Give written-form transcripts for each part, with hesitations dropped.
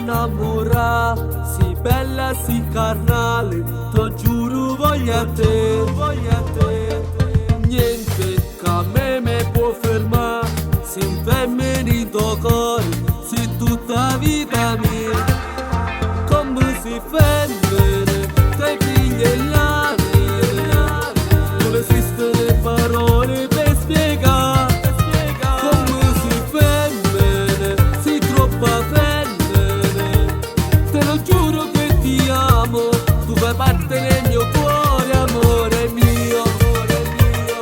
innamorà, si bella, si carnale, te giuro voglio a te, voglio a te. Niente che a me può fermare, si infemmini in tuo cuore, si tutta vita mia. Come si femmine, te figli e l'anima, non esistono parole per spiegare. Come si femmine, si troppa femmine, te lo giuro che ti amo, tu fai parte del mio cuore, amore mio, amore mio.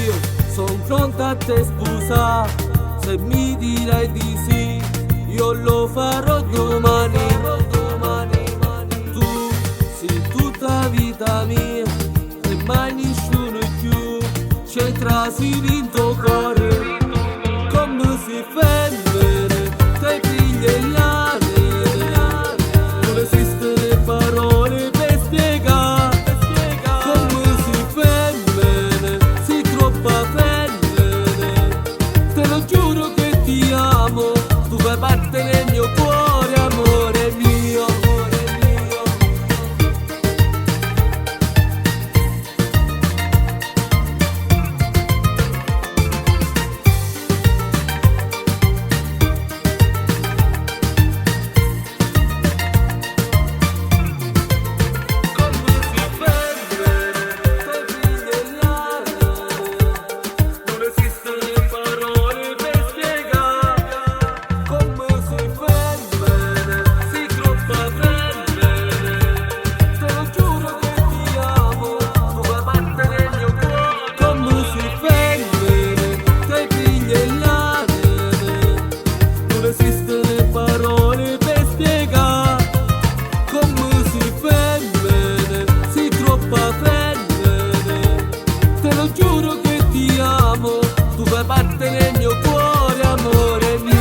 Io son pronta a te sposare, se mi dirai di sì, io lo farò domani, tu sei tutta vita mia e mai nessuno più c'entra in tuo cuore. Come si femmine, te figli e l'anima, non esistono parole per spiegare. Come si femmine, si troppa femmine, te lo giuro che ti amo, tu fai parte del mio cuore, amore mio, amore mio. Come si femmine, te figli e l'anima, non esistono parole per spiegare. Come si femmine, si troppa femmine, te lo giuro che ti amo, tu fai parte del mio cuore. Come si femmine, te figli e l'anima, non esistono parole per spiegare. Come si femmine, si troppa femmine, te lo giuro che ti amo, tu fai parte del mio cuore, amore mio.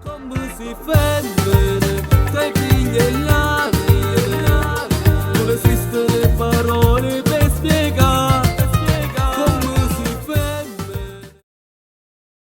Come si femmine, te figli e